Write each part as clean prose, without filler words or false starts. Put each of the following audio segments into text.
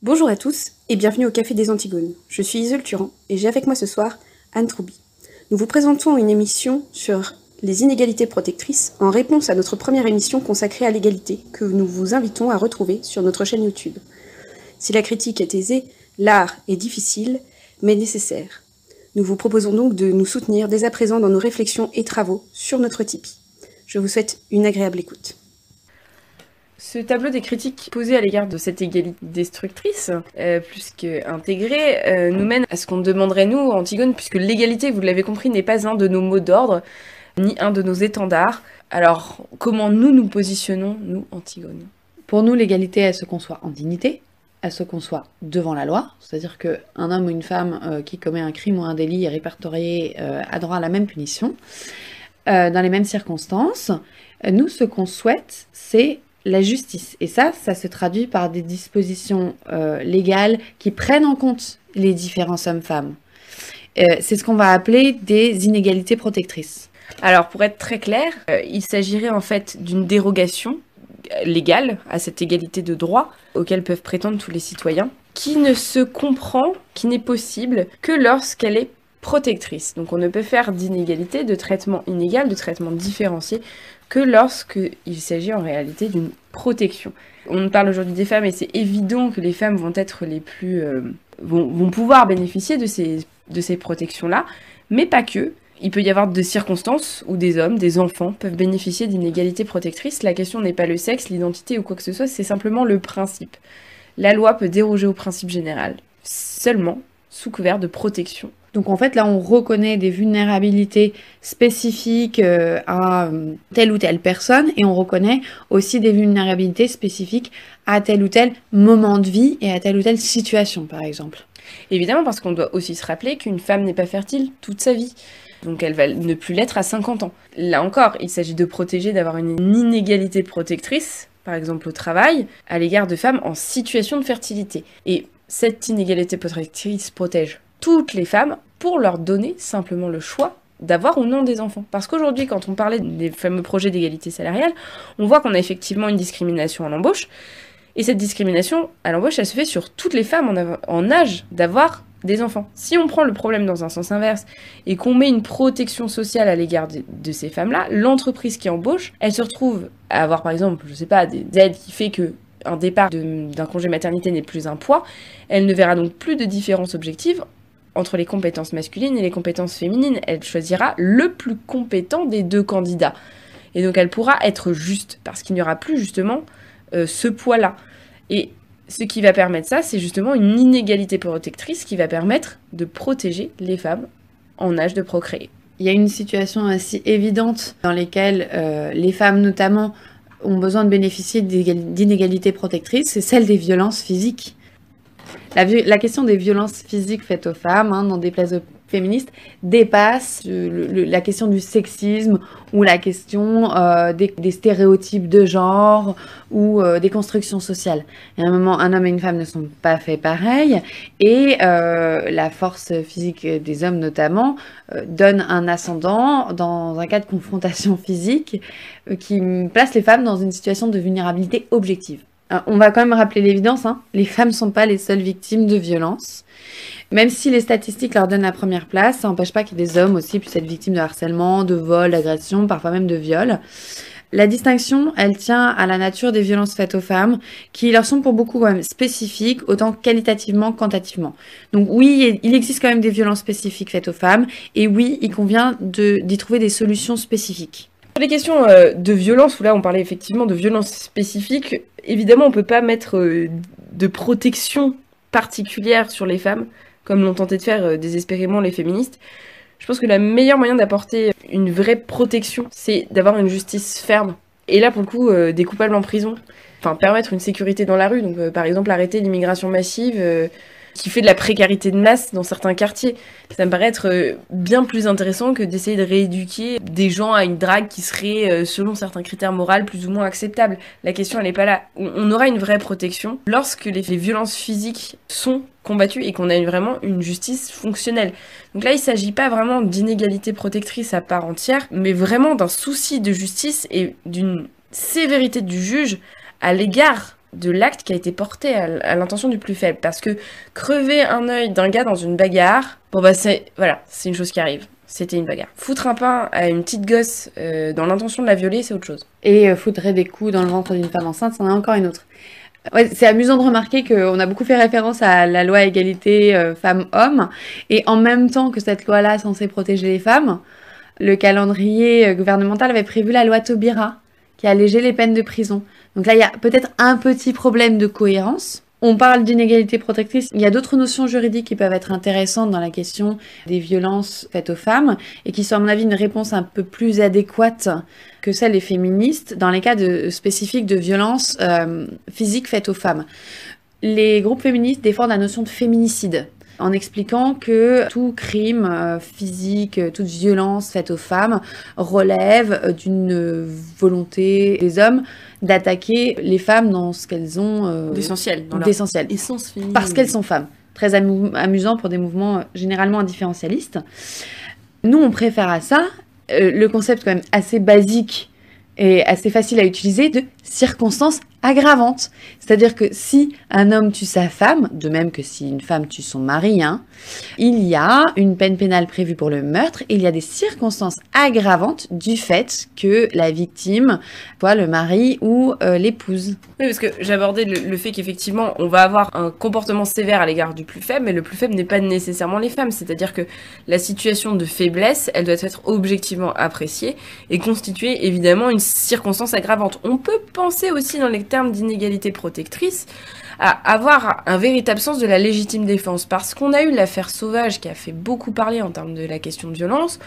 Bonjour à tous et bienvenue au Café des Antigones. Je suis Iseul Turan et j'ai avec moi ce soir Anne Troubi. Nous vous présentons une émission sur les inégalités protectrices en réponse à notre première émission consacrée à l'égalité que nous vous invitons à retrouver sur notre chaîne YouTube. Si la critique est aisée, l'art est difficile mais nécessaire. Nous vous proposons donc de nous soutenir dès à présent dans nos réflexions et travaux sur notre Tipeee. Je vous souhaite une agréable écoute. Ce tableau des critiques posées à l'égard de cette égalité destructrice, plus qu'intégrée, nous mène à ce qu'on demanderait nous, Antigone, puisque l'égalité, vous l'avez compris, n'est pas un de nos mots d'ordre, ni un de nos étendards. Alors, comment nous positionnons, nous, Antigone ? Pour nous, l'égalité, elle se conçoit en dignité, elle se conçoit devant la loi, c'est-à-dire qu'un homme ou une femme qui commet un crime ou un délit est répertorié a droit à la même punition, dans les mêmes circonstances. Nous, ce qu'on souhaite, c'est la justice. Et ça se traduit par des dispositions légales qui prennent en compte les différents hommes-femmes. C'est ce qu'on va appeler des inégalités protectrices. Alors, pour être très clair, il s'agirait en fait d'une dérogation légale à cette égalité de droit auquel peuvent prétendre tous les citoyens, qui ne se comprend, qui n'est possible que lorsqu'elle est protectrice. Donc on ne peut faire d'inégalité, de traitement inégal, de traitement différencié, que lorsqu'il s'agit en réalité d'une protection. On parle aujourd'hui des femmes et c'est évident que les femmes vont être les plus... vont pouvoir bénéficier de ces protections-là, mais pas que. Il peut y avoir des circonstances où des hommes, des enfants peuvent bénéficier d'inégalités protectrices. La question n'est pas le sexe, l'identité ou quoi que ce soit, c'est simplement le principe. La loi peut déroger au principe général, seulement sous couvert de protection. Donc en fait, là, on reconnaît des vulnérabilités spécifiques à telle ou telle personne et on reconnaît aussi des vulnérabilités spécifiques à tel ou tel moment de vie et à telle ou telle situation, par exemple. Évidemment, parce qu'on doit aussi se rappeler qu'une femme n'est pas fertile toute sa vie. Donc elle va ne plus l'être à 50 ans. Là encore, il s'agit de protéger, d'avoir une inégalité protectrice, par exemple au travail, à l'égard de femmes en situation de fertilité. Et cette inégalité protectrice protège toutes les femmes pour leur donner simplement le choix d'avoir ou non des enfants. Parce qu'aujourd'hui, quand on parlait des fameux projets d'égalité salariale, on voit qu'on a effectivement une discrimination à l'embauche. Et cette discrimination à l'embauche, elle se fait sur toutes les femmes en âge d'avoir des enfants. Si on prend le problème dans un sens inverse et qu'on met une protection sociale à l'égard de ces femmes-là, l'entreprise qui embauche, elle se retrouve à avoir par exemple, je sais pas, des aides qui fait que un départ d'un congé maternité n'est plus un poids, elle ne verra donc plus de différence objective entre les compétences masculines et les compétences féminines. Elle choisira le plus compétent des deux candidats. Et donc elle pourra être juste, parce qu'il n'y aura plus justement ce poids-là. Et ce qui va permettre ça, c'est justement une inégalité protectrice qui va permettre de protéger les femmes en âge de procréer. Il y a une situation assez évidente dans laquelle les femmes notamment ont besoin de bénéficier d'inégalités protectrices, c'est celle des violences physiques. La question des violences physiques faites aux femmes, dans des places féministes, dépasse la question du sexisme ou la question des stéréotypes de genre ou des constructions sociales. À un moment, un homme et une femme ne sont pas faits pareil et la force physique des hommes notamment donne un ascendant dans un cas de confrontation physique qui place les femmes dans une situation de vulnérabilité objective. On va quand même rappeler l'évidence, les femmes ne sont pas les seules victimes de violences. Même si les statistiques leur donnent la première place, ça n'empêche pas que des hommes aussi puissent être victimes de harcèlement, de vol, d'agression, parfois même de viol. La distinction, elle tient à la nature des violences faites aux femmes, qui leur sont pour beaucoup quand même spécifiques, autant qualitativement que quantitativement. Donc oui, il existe quand même des violences spécifiques faites aux femmes, et oui, il convient d'y trouver des solutions spécifiques. Sur les questions de violence, où là on parlait effectivement de violences spécifiques, évidemment on ne peut pas mettre de protection particulière sur les femmes, comme l'ont tenté de faire désespérément les féministes. Je pense que le meilleur moyen d'apporter une vraie protection, c'est d'avoir une justice ferme. Et là, pour le coup, des coupables en prison. Enfin, permettre une sécurité dans la rue. Donc, par exemple, arrêter l'immigration massive qui fait de la précarité de masse dans certains quartiers. Ça me paraît être bien plus intéressant que d'essayer de rééduquer des gens à une drague qui serait, selon certains critères moraux, plus ou moins acceptable. La question, elle n'est pas là. On aura une vraie protection lorsque les violences physiques sont combattues et qu'on a vraiment une justice fonctionnelle. Donc là, il ne s'agit pas vraiment d'inégalité protectrice à part entière, mais vraiment d'un souci de justice et d'une sévérité du juge à l'égard de l'acte qui a été porté à l'intention du plus faible. Parce que crever un œil d'un gars dans une bagarre, bon bah c'est une chose qui arrive. C'était une bagarre. Foutre un pain à une petite gosse dans l'intention de la violer, c'est autre chose. Et foutre des coups dans le ventre d'une femme enceinte, c'en est encore une autre. Ouais, c'est amusant de remarquer qu'on a beaucoup fait référence à la loi égalité femmes-hommes, et en même temps que cette loi-là est censée protéger les femmes, le calendrier gouvernemental avait prévu la loi Taubira, qui allégeait les peines de prison. Donc là, il y a peut-être un petit problème de cohérence. On parle d'inégalité protectrice. Il y a d'autres notions juridiques qui peuvent être intéressantes dans la question des violences faites aux femmes et qui sont, à mon avis, une réponse un peu plus adéquate que celle des féministes dans les cas spécifiques de violences physiques faites aux femmes. Les groupes féministes défendent la notion de féminicide en expliquant que tout crime physique, toute violence faite aux femmes relève d'une volonté des hommes d'attaquer les femmes dans ce qu'elles ont d'essentiel, dans d'essentiel. leur essence féminine. Parce qu'elles sont femmes. Très amusant pour des mouvements généralement indifférencialistes. Nous, on préfère à ça le concept quand même assez basique et assez facile à utiliser de circonstances aggravantes. C'est-à-dire que si un homme tue sa femme, de même que si une femme tue son mari, il y a une peine pénale prévue pour le meurtre et il y a des circonstances aggravantes du fait que la victime soit le mari ou l'épouse. Oui, parce que j'abordais le fait qu'effectivement, on va avoir un comportement sévère à l'égard du plus faible, mais le plus faible n'est pas nécessairement les femmes. C'est-à-dire que la situation de faiblesse, elle doit être objectivement appréciée et constituer évidemment une circonstance aggravante. On peut penser aussi dans les termes d'inégalité protectrice à avoir un véritable sens de la légitime défense, parce qu'on a eu l'affaire Sauvage qui a fait beaucoup parler en termes de la question de violence,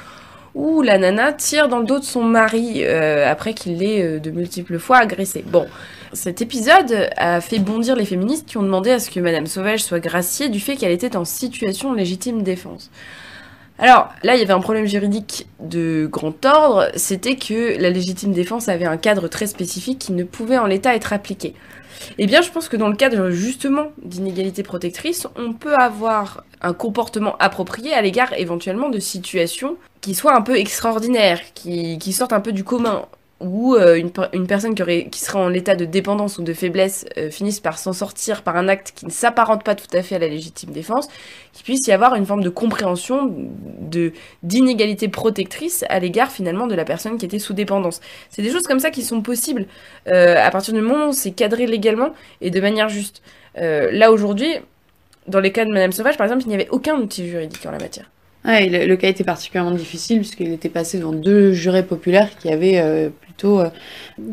où la nana tire dans le dos de son mari après qu'il l'ait de multiples fois agressé. Bon, cet épisode a fait bondir les féministes qui ont demandé à ce que Madame Sauvage soit graciée du fait qu'elle était en situation de légitime défense. Alors, là, il y avait un problème juridique de grand ordre, c'était que la légitime défense avait un cadre très spécifique qui ne pouvait en l'état être appliqué. Eh bien, je pense que dans le cadre, justement, d'inégalité protectrice, on peut avoir un comportement approprié à l'égard, éventuellement, de situations qui soient un peu extraordinaires, qui sortent un peu du commun, où une personne qui serait en état de dépendance ou de faiblesse finisse par s'en sortir par un acte qui ne s'apparente pas tout à fait à la légitime défense, qu'il puisse y avoir une forme de compréhension d'inégalité protectrice à l'égard finalement de la personne qui était sous dépendance. C'est des choses comme ça qui sont possibles à partir du moment où c'est cadré légalement et de manière juste. Là aujourd'hui, dans les cas de Madame Sauvage par exemple, il n'y avait aucun outil juridique en la matière. Ouais, le cas était particulièrement difficile puisqu'il était passé devant 2 jurés populaires qui avaient plutôt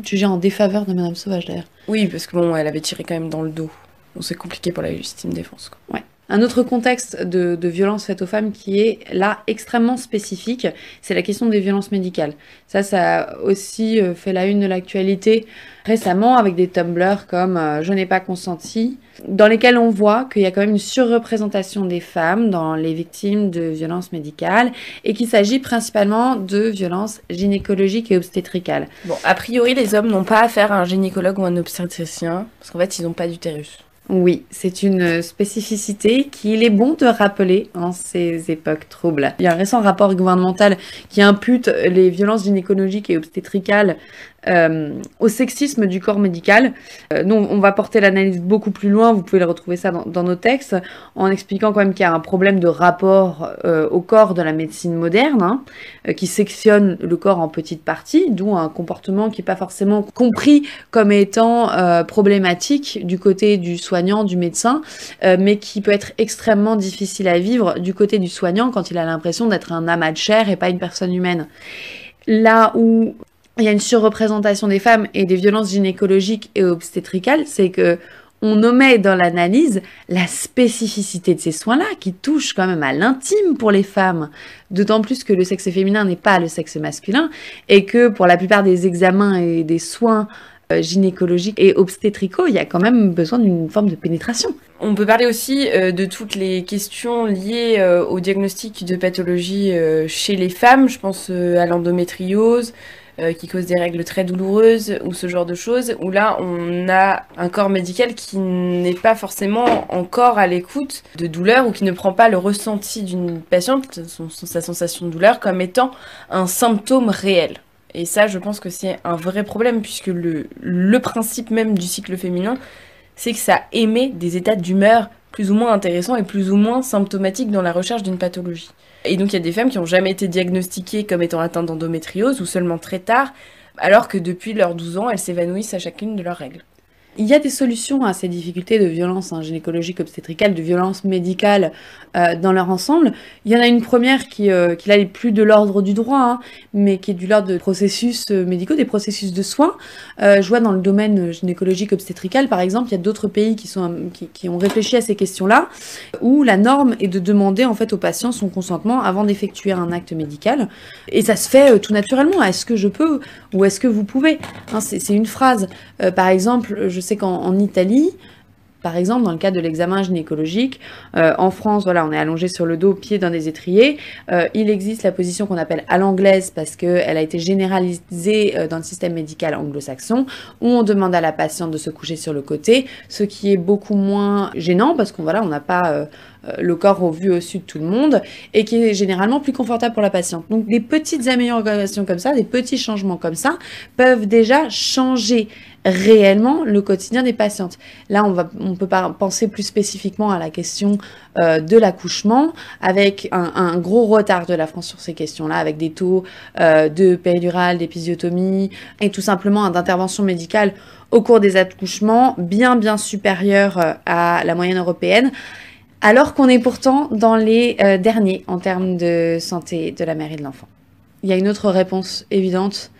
jugé en défaveur de Madame Sauvage d'ailleurs. Oui, parce que bon, elle avait tiré quand même dans le dos. Donc c'est compliqué pour la légitime défense, quoi. Ouais. Un autre contexte de violence faite aux femmes qui est là extrêmement spécifique, c'est la question des violences médicales. Ça a aussi fait la une de l'actualité récemment avec des Tumblr comme Je n'ai pas consenti, dans lesquels on voit qu'il y a quand même une surreprésentation des femmes dans les victimes de violences médicales et qu'il s'agit principalement de violences gynécologiques et obstétricales. Bon, a priori, les hommes n'ont pas affaire à un gynécologue ou un obstétricien, parce qu'en fait, ils n'ont pas d'utérus. Oui, c'est une spécificité qu'il est bon de rappeler en ces époques troubles. Il y a un récent rapport gouvernemental qui impute les violences gynécologiques et obstétricales au sexisme du corps médical. Nous, on va porter l'analyse beaucoup plus loin, vous pouvez le retrouver ça dans nos textes, en expliquant quand même qu'il y a un problème de rapport au corps de la médecine moderne, qui sectionne le corps en petites parties, d'où un comportement qui n'est pas forcément compris comme étant problématique du côté du soignant, du médecin, mais qui peut être extrêmement difficile à vivre du côté du soignant quand il a l'impression d'être un amas de chair et pas une personne humaine. Là où il y a une surreprésentation des femmes et des violences gynécologiques et obstétricales, c'est que on omet dans l'analyse la spécificité de ces soins-là, qui touchent quand même à l'intime pour les femmes, d'autant plus que le sexe féminin n'est pas le sexe masculin, et que pour la plupart des examens et des soins gynécologiques et obstétricaux, il y a quand même besoin d'une forme de pénétration. On peut parler aussi de toutes les questions liées au diagnostic de pathologie chez les femmes, je pense à l'endométriose, qui cause des règles très douloureuses ou ce genre de choses, où là on a un corps médical qui n'est pas forcément encore à l'écoute de douleur ou qui ne prend pas le ressenti d'une patiente, sa sensation de douleur, comme étant un symptôme réel. Et ça, je pense que c'est un vrai problème, puisque le principe même du cycle féminin, c'est que ça émet des états d'humeur plus ou moins intéressants et plus ou moins symptomatiques dans la recherche d'une pathologie. Et donc il y a des femmes qui n'ont jamais été diagnostiquées comme étant atteintes d'endométriose ou seulement très tard, alors que depuis leurs 12 ans, elles s'évanouissent à chacune de leurs règles. Il y a des solutions à ces difficultés de violence gynécologique obstétricale, de violence médicale dans leur ensemble. Il y en a une première qui là est plus de l'ordre du droit, mais qui est du l'ordre de processus médicaux, des processus de soins. Je vois dans le domaine gynécologique obstétrical, par exemple, il y a d'autres pays qui ont réfléchi à ces questions-là, où la norme est de demander en fait aux patients son consentement avant d'effectuer un acte médical. Et ça se fait tout naturellement. Est-ce que je peux ou est-ce que vous pouvez, c'est une phrase. Par exemple, je sais qu'en Italie, par exemple, dans le cadre de l'examen gynécologique, en France, voilà, on est allongé sur le dos, pied dans des étriers. Il existe la position qu'on appelle à l'anglaise parce qu'elle a été généralisée dans le système médical anglo-saxon, où on demande à la patiente de se coucher sur le côté, ce qui est beaucoup moins gênant parce qu'on voilà, on n'a pas le corps au vu au-dessus de tout le monde et qui est généralement plus confortable pour la patiente. Donc des petites améliorations comme ça, des petits changements comme ça peuvent déjà changer réellement le quotidien des patientes. Là, on peut penser plus spécifiquement à la question de l'accouchement, avec un gros retard de la France sur ces questions-là, avec des taux de péridurale, d'épisiotomie, et tout simplement d'intervention médicale au cours des accouchements bien supérieurs à la moyenne européenne, alors qu'on est pourtant dans les derniers en termes de santé de la mère et de l'enfant. Il y a une autre réponse évidente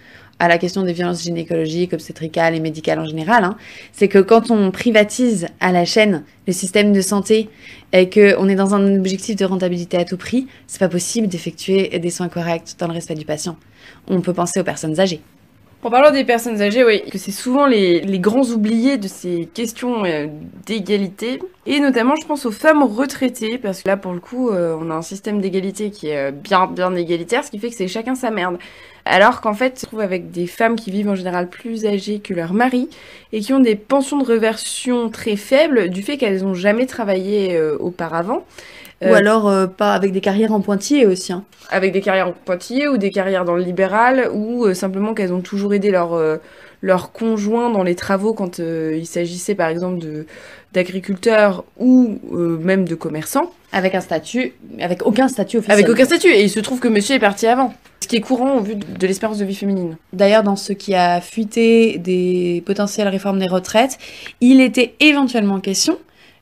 à la question des violences gynécologiques, obstétricales et médicales en général, c'est que quand on privatise à la chaîne le système de santé et qu'on est dans un objectif de rentabilité à tout prix, c'est pas possible d'effectuer des soins corrects dans le respect du patient. On peut penser aux personnes âgées. En parlant des personnes âgées, oui, que c'est souvent les grands oubliés de ces questions d'égalité, et notamment je pense aux femmes retraitées, parce que là pour le coup on a un système d'égalité qui est bien égalitaire, ce qui fait que c'est chacun sa merde. Alors qu'en fait, on se trouve avec des femmes qui vivent en général plus âgées que leur mari, et qui ont des pensions de réversion très faibles du fait qu'elles n'ont jamais travaillé auparavant. Ou alors pas avec des carrières en pointillés aussi. Avec des carrières en pointillés ou des carrières dans le libéral, ou simplement qu'elles ont toujours aidé leur conjoint dans les travaux quand il s'agissait par exemple d'agriculteurs ou même de commerçants. Avec aucun statut officiel. Avec aucun statut, et il se trouve que monsieur est parti avant. Ce qui est courant au vu de l'espérance de vie féminine. D'ailleurs, dans ce qui a fuité des potentielles réformes des retraites, il était éventuellement question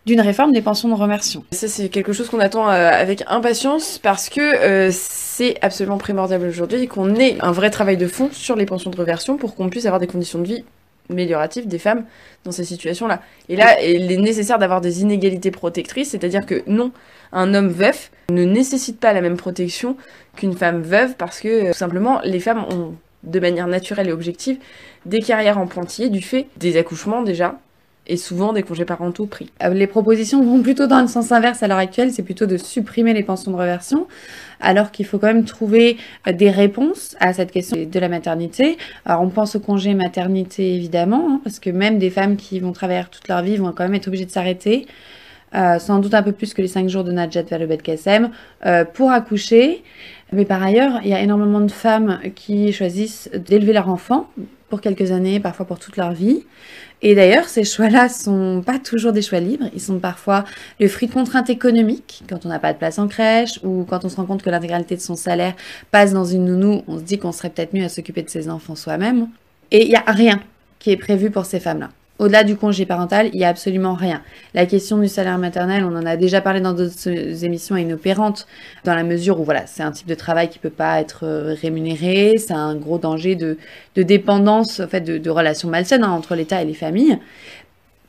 d'une réforme des pensions de réversion. Ça, c'est quelque chose qu'on attend avec impatience parce que c'est absolument primordial aujourd'hui qu'on ait un vrai travail de fond sur les pensions de réversion pour qu'on puisse avoir des conditions de vie amélioratives des femmes dans ces situations-là. Et là, il est nécessaire d'avoir des inégalités protectrices, c'est-à-dire que non, un homme veuf ne nécessite pas la même protection qu'une femme veuve parce que tout simplement, les femmes ont, de manière naturelle et objective, des carrières en pointillés du fait des accouchements déjà, et souvent des congés parentaux pris. Les propositions vont plutôt dans le sens inverse à l'heure actuelle, c'est plutôt de supprimer les pensions de réversion, alors qu'il faut quand même trouver des réponses à cette question de la maternité. Alors on pense au congé maternité évidemment, parce que même des femmes qui vont travailler toute leur vie vont quand même être obligées de s'arrêter, sans doute un peu plus que les 5 jours de Najat Vallaud-Belkacem, pour accoucher. Mais par ailleurs, il y a énormément de femmes qui choisissent d'élever leur enfant pour quelques années, parfois pour toute leur vie. Et d'ailleurs, ces choix-là sont pas toujours des choix libres. Ils sont parfois le fruit de contraintes économiques, quand on n'a pas de place en crèche, ou quand on se rend compte que l'intégralité de son salaire passe dans une nounou, on se dit qu'on serait peut-être mieux à s'occuper de ses enfants soi-même. Et il n'y a rien qui est prévu pour ces femmes-là. Au-delà du congé parental, il n'y a absolument rien. La question du salaire maternel, on en a déjà parlé dans d'autres émissions, est inopérante, dans la mesure où voilà, c'est un type de travail qui ne peut pas être rémunéré, c'est un gros danger de dépendance, en fait, de relations malsaines entre l'État et les familles.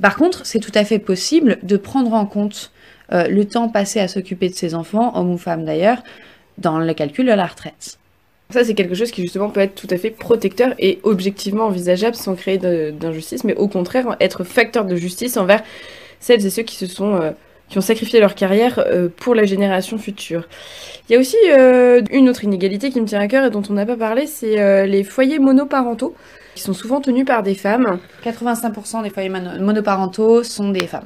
Par contre, c'est tout à fait possible de prendre en compte le temps passé à s'occuper de ses enfants, hommes ou femmes d'ailleurs, dans le calcul de la retraite. Ça, c'est quelque chose qui, justement, peut être tout à fait protecteur et objectivement envisageable sans créer d'injustice, mais au contraire, être facteur de justice envers celles et ceux qui qui ont sacrifié leur carrière pour la génération future. Il y a aussi une autre inégalité qui me tient à cœur et dont on n'a pas parlé, c'est les foyers monoparentaux, qui sont souvent tenus par des femmes. 85% des foyers monoparentaux sont des femmes.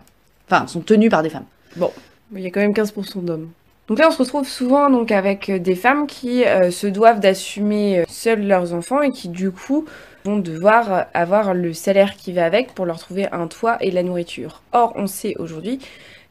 Enfin, sont tenus par des femmes. Bon, il y a quand même 15% d'hommes. Donc là, on se retrouve souvent donc avec des femmes qui se doivent d'assumer seules leurs enfants et qui du coup vont devoir avoir le salaire qui va avec pour leur trouver un toit et de la nourriture. Or, on sait aujourd'hui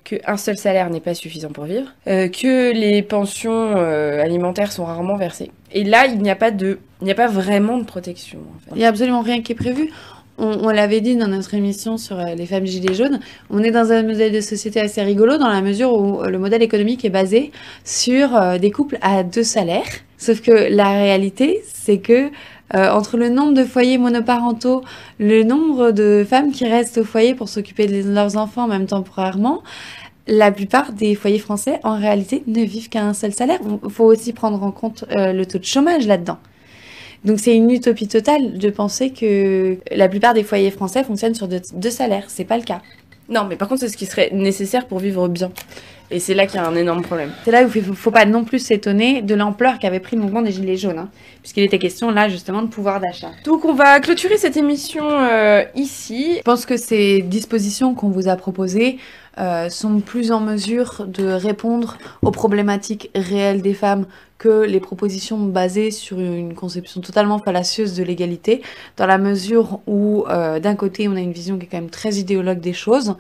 qu'un seul salaire n'est pas suffisant pour vivre, que les pensions alimentaires sont rarement versées. Et là, il n'y a pas vraiment de protection. En fait. Il n'y a absolument rien qui est prévu. On l'avait dit dans notre émission sur les femmes gilets jaunes, on est dans un modèle de société assez rigolo dans la mesure où le modèle économique est basé sur des couples à 2 salaires. Sauf que la réalité, c'est que entre le nombre de foyers monoparentaux, le nombre de femmes qui restent au foyer pour s'occuper de leurs enfants, même temporairement, la plupart des foyers français, en réalité, ne vivent qu'à un seul salaire. Il faut aussi prendre en compte le taux de chômage là-dedans. Donc c'est une utopie totale de penser que la plupart des foyers français fonctionnent sur 2 salaires. C'est pas le cas. Non, mais par contre, c'est ce qui serait nécessaire pour vivre bien. Et c'est là qu'il y a un énorme problème. C'est là où il ne faut pas non plus s'étonner de l'ampleur qu'avait pris le mouvement des Gilets jaunes, hein, puisqu'il était question là justement de pouvoir d'achat. Donc on va clôturer cette émission ici. Je pense que ces dispositions qu'on vous a proposées sont plus en mesure de répondre aux problématiques réelles des femmes que les propositions basées sur une conception totalement fallacieuse de l'égalité, dans la mesure où d'un côté on a une vision qui est quand même très idéologue des choses,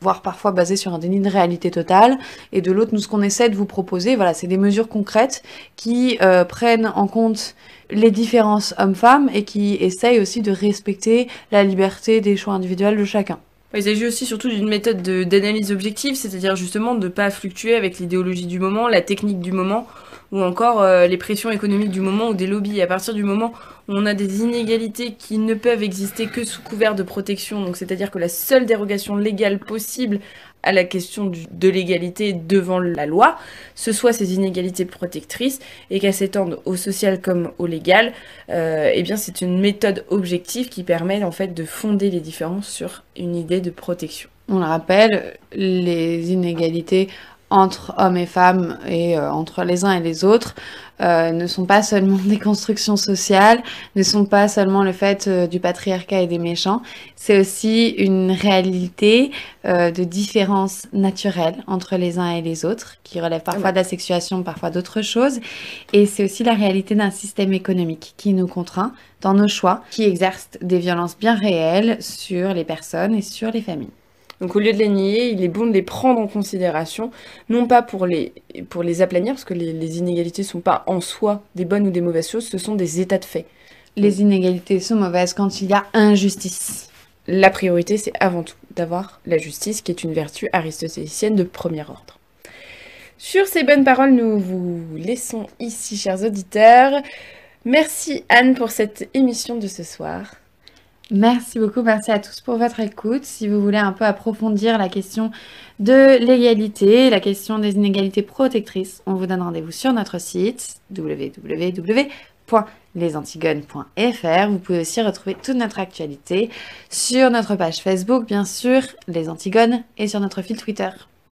voire parfois basée sur un déni de réalité totale, et de l'autre, nous, ce qu'on essaie de vous proposer, voilà, c'est des mesures concrètes qui prennent en compte les différences hommes-femmes et qui essayent aussi de respecter la liberté des choix individuels de chacun. Il s'agit aussi surtout d'une méthode d'analyse objective, c'est-à-dire justement de ne pas fluctuer avec l'idéologie du moment, la technique du moment, ou encore les pressions économiques du moment ou des lobbies. À partir du moment où on a des inégalités qui ne peuvent exister que sous couvert de protection, donc c'est-à-dire que la seule dérogation légale possible à la question de l'égalité devant la loi, ce soit ces inégalités protectrices et qu'elles s'étendent au social comme au légal, eh bien c'est une méthode objective qui permet en fait de fonder les différences sur une idée de protection. On le rappelle, les inégalités entre hommes et femmes et entre les uns et les autres ne sont pas seulement des constructions sociales, ne sont pas seulement le fait du patriarcat et des méchants, c'est aussi une réalité de différences naturelles entre les uns et les autres, qui relèvent parfois de la sexuation, parfois d'autres choses, et c'est aussi la réalité d'un système économique qui nous contraint dans nos choix, qui exerce des violences bien réelles sur les personnes et sur les familles. Donc au lieu de les nier, il est bon de les prendre en considération, non pas pour les aplanir, parce que les inégalités ne sont pas en soi des bonnes ou des mauvaises choses, ce sont des états de fait. Les inégalités sont mauvaises quand il y a injustice. La priorité, c'est avant tout d'avoir la justice, qui est une vertu aristotélicienne de premier ordre. Sur ces bonnes paroles, nous vous laissons ici, chers auditeurs. Merci Anne pour cette émission de ce soir. Merci beaucoup, merci à tous pour votre écoute. Si vous voulez un peu approfondir la question de l'égalité, la question des inégalités protectrices, on vous donne rendez-vous sur notre site www.lesantigones.fr. Vous pouvez aussi retrouver toute notre actualité sur notre page Facebook, bien sûr, Les Antigones, et sur notre fil Twitter.